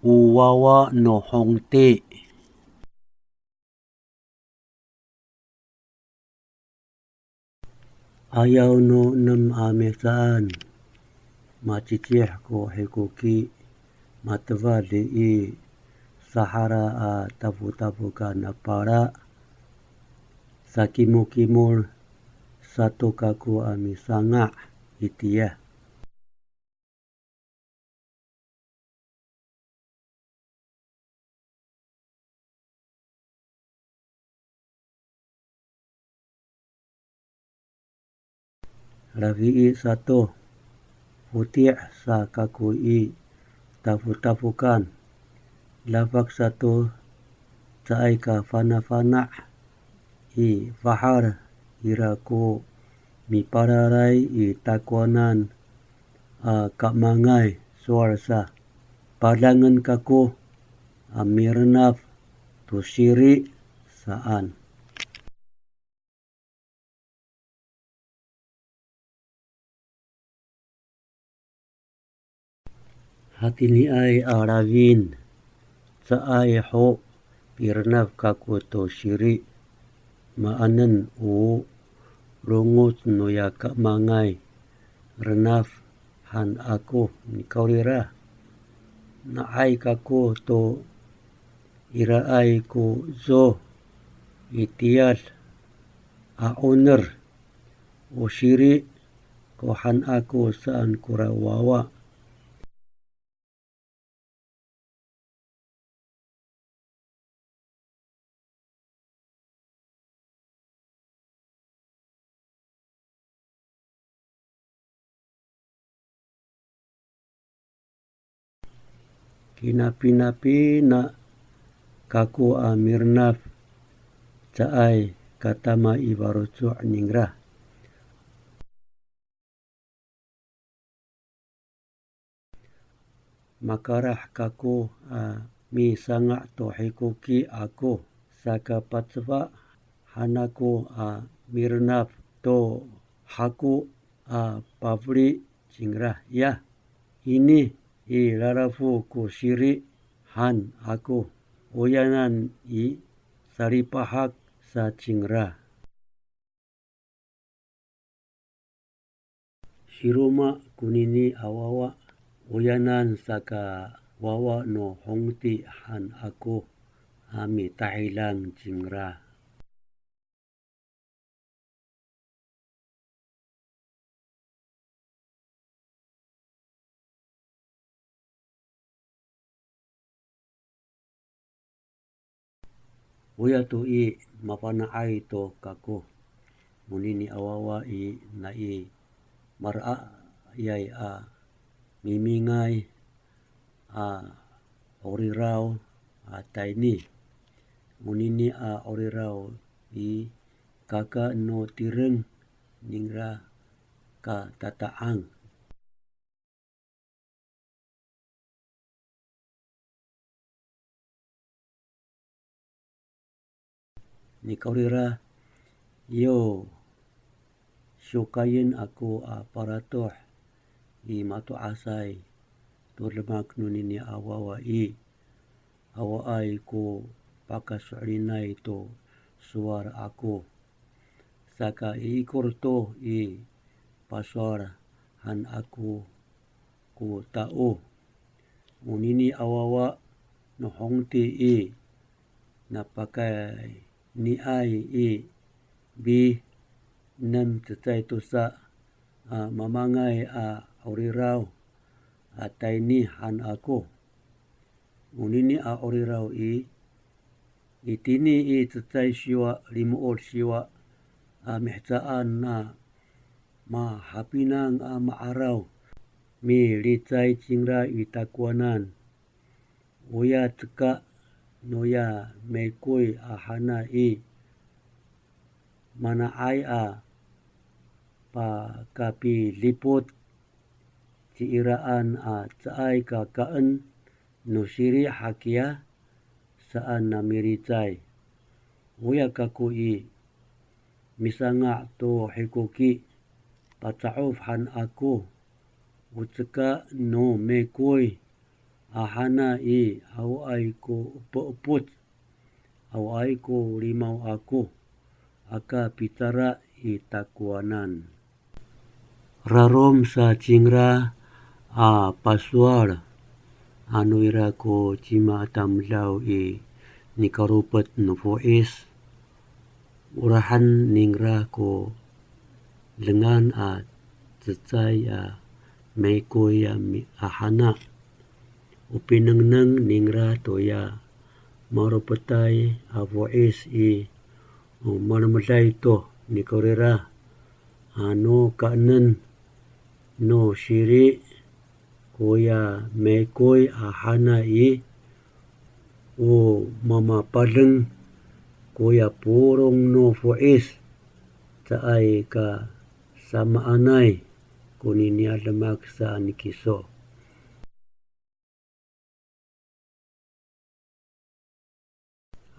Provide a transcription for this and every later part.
uwawa no hongte. Ayaw no nam amesaan macicih ko hekuki matva de I sahara a tabu-tabu ka na para sa kimul-kimul satu kaku ami sanga itiya. Ravi'i satu putih sa kaku I tabu-tabukan labak satu caay ka fana-fana I fahar ira ko mi pararay I takwanan kamangay suarsa padangan kaku mirnaf tu siri saan. Hati ni ay arawin sa ay ho pirnaf kaku to siri maanan u rungot no ya kamangay renaf han aku ni kaurira na ay kaku to ira ay ku zo itiyal a owner o siri ko han aku saan kurawawa. Kinapi-napi na kaku mirnaf caay katama ibarucu ningra. Makarah kaku mi sanga to hekuki aku saka patsva hanaku mirnaf to haku pavli cingra ya. Ini I larafu ku siri han aku uyanan I saripahak sa cingra. Siruma kunini awawa uyanan saka wawa no hongti han aku ami tahilang cingra. Uya tu I mapanaay to kaku munini awawa I na I mara yay mimingay oriraw tayni munini oriraw I kaka no tireng ningra ka tataang. Ni kaurira yo syukayin aku paratoh I matu asay turlemak nunini awawa I away ko pakasurinay to suar aku saka ikur to I paswar han aku ku tao munini awawa no hongti I napakai ni ay I bi nem tecay tusa mamangay oriraw tayni han ako munini oriraw I itini I tecay siwa limuol siwa mihsaan na mahapinang maaraw mi licay cingra itakwanan uya teka noya mekoy hana I manaay pa kapi lipot ci iraan caay kakaan no siri hakia saan namiricay uya kaku I misanga to hekuki patsaof han aku utsaka no mekoy ahana I awai ko uput awai ko limau aku aka pitara I takuanan. Rarom sa cingra pasuar anu ira ko cima tamlau I nikarupet no fois urahan ningra ko lengan cecai meikoi ahana upinengneng ningra toya marupetai vois I marmalai to nikorera no kanen no siri koya meikoi ahana I mamapaleng koya purong no fois taai ka sama anai kunini adamak sa nikiso.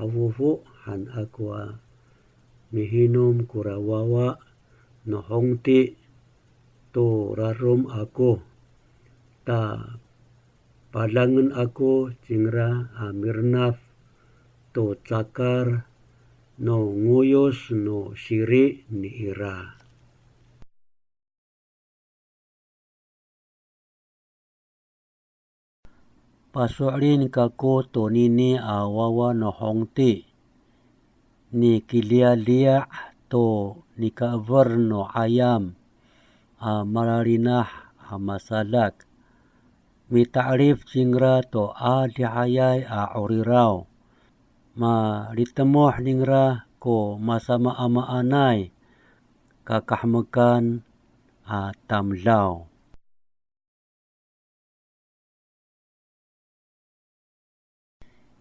Awufu han aqua mihinom kurawawa no hongti to rarom ako ta palangan ako cingra mirnaf to cakar no nguyos no siri ni ira. Pasuarin kako to nini wawa no hongti ni kilia-lia to ni kaver no ayam mararinah masalak mi ta'rif cingra to dihayai urirau ma ritemoh ningra ko masama anai kakahmekan tamlau.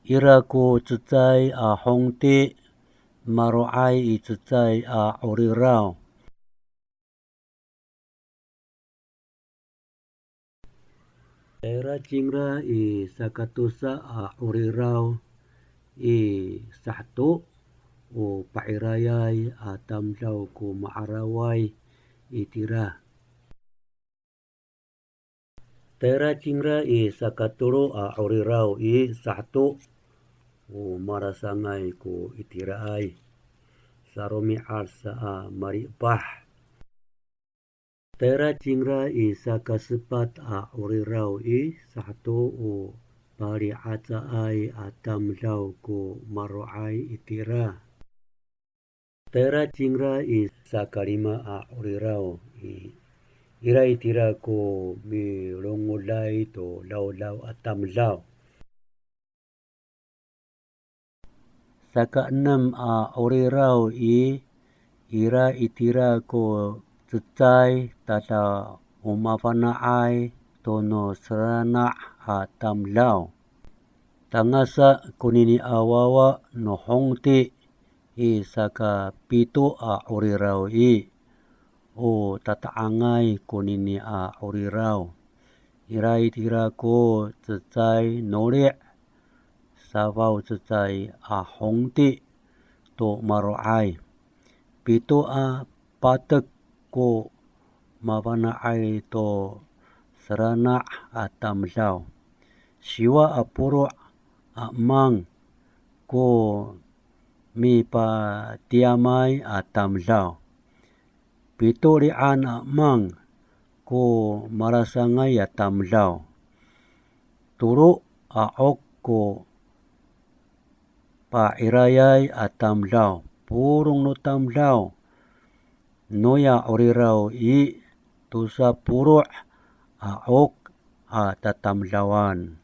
Ira ko cecai hongti maruai I cecai urirau. Era cingra I sakatusa urirau I sahtu pairayai tamlau ko maarawai itira. Tera cingra I sakaturo urirau I sahtu marasangai ko itiraai saromi arsa maripah. Tera cingra I sakasepat urirau I sahtu pari acaai tamlau ko maruai itira. Tera cingra I sakalima urirau ira itira ko mi longolai to lau tamlau. Saka 6 urirau I ira itira ko cecai tata umafanaai tono serana tamlau. Tangasa kunini awawa no hongti I saka pitu urirau I tataangai kunini urirau. Ira itira ko cecai nolik savau cecai hongti to maruai. Pitu patek ko mavanaai to serana tamlau. Siwa puro mang ko mi pa tiamai tamlau. Pitu rian mang ko marasangai tamlau. Turu ok ko pa irayai tamlau. Purong no tamlau. Noya urirau I tusa puro ok tatamlawan.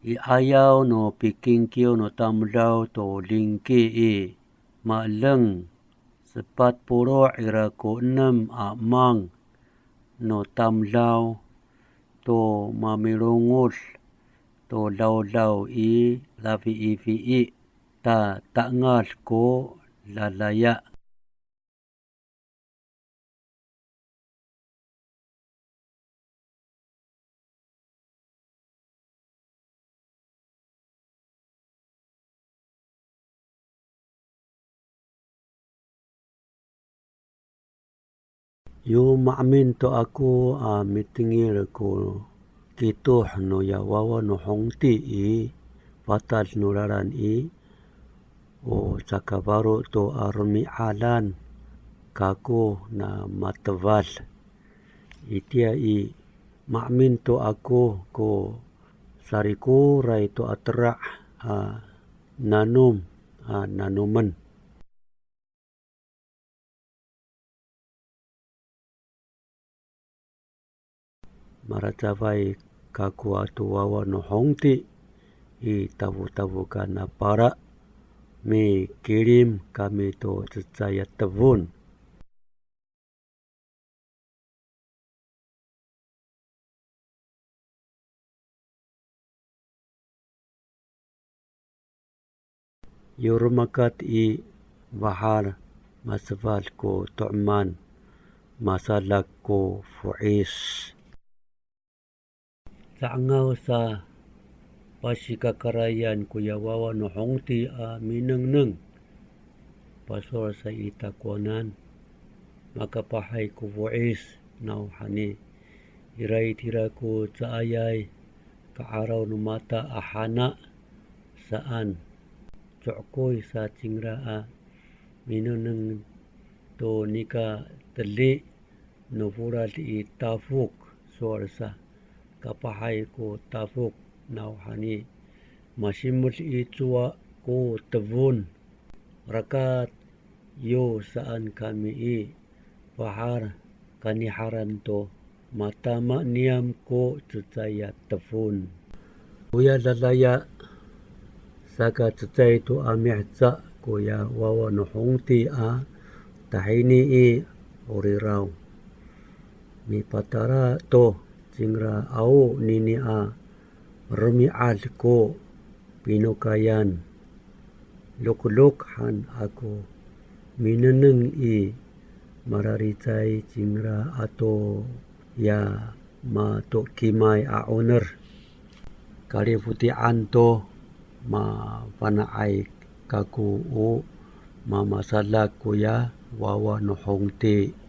I ayaw no pikingkiw no tamlaw to lingki I maaleng sepat puro ira ko 6 mang no tamlaw to mamirungol to law I lavi ta tangal ko lalaya. Yo maamin to aku mitingil ko kituh no ya wawa no hongti patal no laran o sakabaru to arumi alan kako na matawal itia maamin to aku ko sariku rai to atrak nanuman. Maracavai kaku atu wawa no hongti tabu-tabu kana para me kirim kami to cecaya tebun. Yurumakat bahar masval ko tu'man masalak ko fuis. Saangaw sa pasikakarayan ko yawawa no hongti minengneng pasor sa itakwanan makapahay ko fuis naw hani iray tira ko sa ayay kaaraw no mata ahana saan Cokoy sa cingraa minuneng to nika teli no fural tafuk suarsa kapahay ko tafuk naw hani masimul itsua ko tebun rakat yo saan kami bahar kaniharan to matama niam ko cecaya tefun kuya lalaya saka cecay to amihca kuya wawa no hongti tahini oriraw mi patara to cingra au nini rumial ko pinukayan lukluk han ako mineneng mararicay cingra ato ya mato kimay owner kaliputian to mapanaay kaku mamasalak kuya wawa no hongti.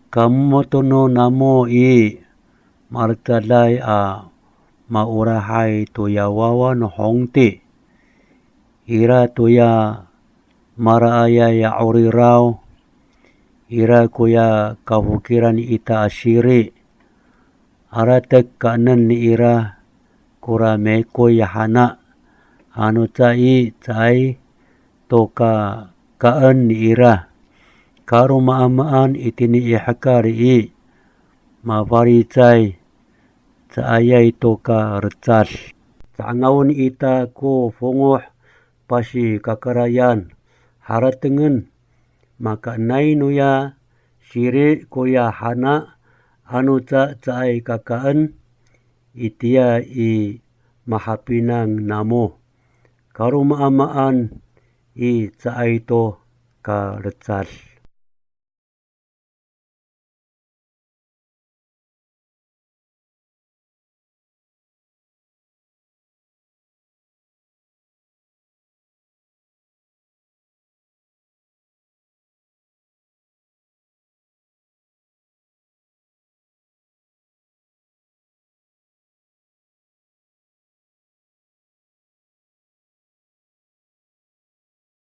Kamotono namo martalay maurahay tuya wawa no hongti ira tuya maraaya ya oriraw ira kuya kahukiran ita asiri aratek kanan ni ira kurame ko yahana anu cai toka kaan ni ira karo maamaan itini ihakari mavaricay sa ayay toka retsal saangawon ita ko fungoh pasi kakarayan haratengen maka nay nuya siri kuya hana anu caay kakaan itia mahapinang namo karo maamaan caay to ka retsal